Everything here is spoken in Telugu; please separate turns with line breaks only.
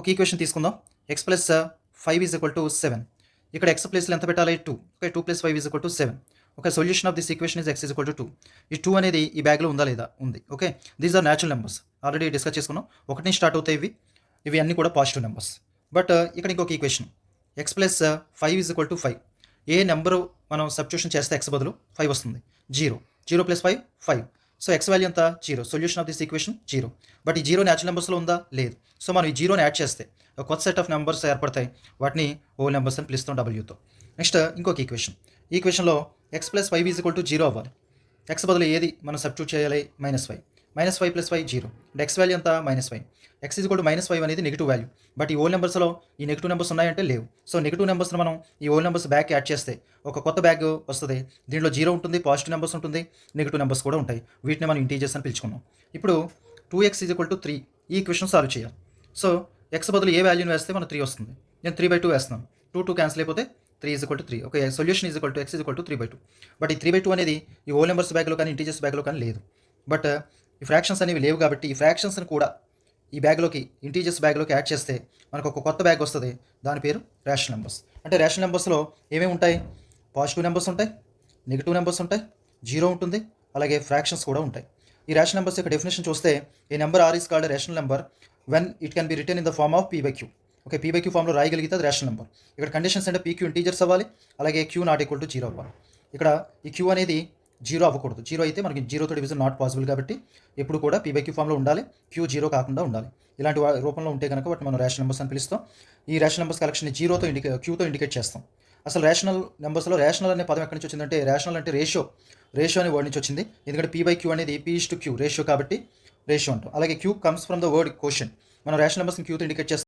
ఒక ఈక్వేషన్ తీసుకుందాం. X plus 5 is equal to 7. ఇక్కడ ఎక్స్ ప్లేస్లో ఎంత పెట్టాలి? 2. Okay, 2 plus 5 is equal to 7. Okay, solution of this equation is x is equal to 2. ఈ 2 అనేది ఈ బ్యాగ్లో ఉందా లేదా? ఉంది. Okay, these are natural numbers. Already discuss చేసుకున్నాం. 1 నుంచి స్టార్ట్ అవుతాయి ఇవి అన్నీ కూడా పాజిటివ్ నెంబర్స్. బట్ ఇక్కడ ఇంకొక equation X plus 5 is equal to 5. A number మనం సబ్స్టిట్యూషన్ చేస్తే ఎక్స్ బదులు 5 వస్తుంది? 0. 0 ప్లస్ 5 5. సో ఎక్స్ వాల్యూ ఎంత? 0. Solution of this equation 0. But ఈ 0 న్యాచురల్ నెంబర్స్లో ఉందా? లేదు. సో మనం ఈ 0ని యాడ్ చేస్తే ఒక కొత్త సెట్ ఆఫ్ నెంబర్స్ ఏర్పడతాయి. వాటిని హోల్ నెంబర్స్ అని పిలుస్తాం డబ్ల్యూతో. నెక్స్ట్ ఇంకొక ఈక్వేషన్లో x plus 5 is equal to 0 అవ్వాలి. ఎక్స్ బదులు ఏది మనం సబ్స్టిట్యూట్ చేయాలి? -5. -5 ప్లస్ 5 0. అంటే ఎక్స్ వాల్యూ ఎంత? -5. ఎక్స్ ఈజ్ ఈక్వల్ టు -5 అనేది నెగిటివ్ వాల్యూ. బట్ ఈ హోల్ నెంబర్స్లో ఈ నెగిటివ్ నెంబర్స్ ఉన్నాయంటే లేవు. సో నెగిటివ్ నెంబర్స్ని మనం ఈ హోల్ నెంబర్స్ బ్యాక్ యాడ్ చేస్తే ఒక కొత్త బ్యాగ్ వస్తుంది. దీంట్లో 0 ఉంటుంది, పాజిటివ్ నెంబర్స్ ఉంటుంది, నెగిటివ్ నెంబర్స్ కూడా ఉంటాయి. వీటిని మనం ఇంటీజర్స్ అని పిలుచుకున్నాం. ఇప్పుడు 2x ఈజ్ ఈక్వల్ టు 3 ఈ ఈక్వేషన్ సాల్వ్ చేయాలి. సో ఎక్స్ బదులు ఏ వాల్యూని వేస్తే మనం 3 వస్తుంది? నేను 3/2 వేస్తున్నాను. 2 క్యాన్సిల్ అయిపోతే 3 is equal to 3. Okay, solution is equal to X is equal to 3/2. But ఈ 3/2 అనేది ఈ హోల్ నెంబర్స్ బ్యాగ్లో కానీ ఇంటీజర్స్ బ్యాగ్లో కానీ లేదు. బట్ ఈ ఫ్రాక్షన్స్ అనేవి లేవు కాబట్టి ఈ ఫ్రాక్షన్స్ని కూడా ఈ బ్యాగ్లోకి ఇంటీజర్స్ బ్యాగ్లోకి యాడ్ చేస్తే మనకు ఒక కొత్త బ్యాగ్ వస్తుంది. దాని పేరు రేషనల్ నెంబర్స్. అంటే రేషనల్ నెంబర్స్లో ఏమేమి ఉంటాయి? పాజిటివ్ నెంబర్స్ ఉంటాయి, నెగిటివ్ నెంబర్స్ ఉంటాయి, 0 ఉంటుంది, అలాగే ఫ్రాక్షన్స్ కూడా ఉంటాయి. ఈ రేషనల్ నెంబర్స్ యొక్క డెఫినేషన్ చూస్తే a number are is called rational number when it can be written in the form of p/q. Okay, p/q ఫామ్లో రాయగలిగితే అది రేషనల్ నెంబర్. ఇక్కడ కండిషన్స్ అంటే pq ఇంటీజర్స్ అవ్వాలి, అలాగే q నాట్ ఈక్వల్ టు 0 అవ్వాలి. ఇక్కడ ఈ q అనేది 0 అవ్వకూడదు. 0 అయితే మనకి 0తో డివిజన్ నాట్ పాసిబుల్ కాబట్టి ఎప్పుడు కూడా p/q ఫామ్లో ఉండాలి, q 0 కాకుండా ఉండాలి. ఇలాంటి రూపంలో ఉంటే కనుక వాటిని మనం రేషనల్ నెంబర్స్ అని పిలుస్తాం. ఈ రేషనల్ నెంబర్స్ కలెక్షన్ని qతో ఇండికేట్ చేస్తాం. అసలు రేషనల్ నెంబర్స్లో రేషనల్ అనే పదం ఎక్కడి నుంచి వచ్చిందంటే రేషనల్ అంటే రేషియో అనే వర్డ్ నుంచి వచ్చింది. ఎందుకంటే p/q అనేది p/q రేషియో కాబట్టి రేషియో అంటాం. అలాగే q comes from the word quotient. మనం రేషనల్ నెంబర్స్ని qతో ఇండికేట్ చేస్తాం.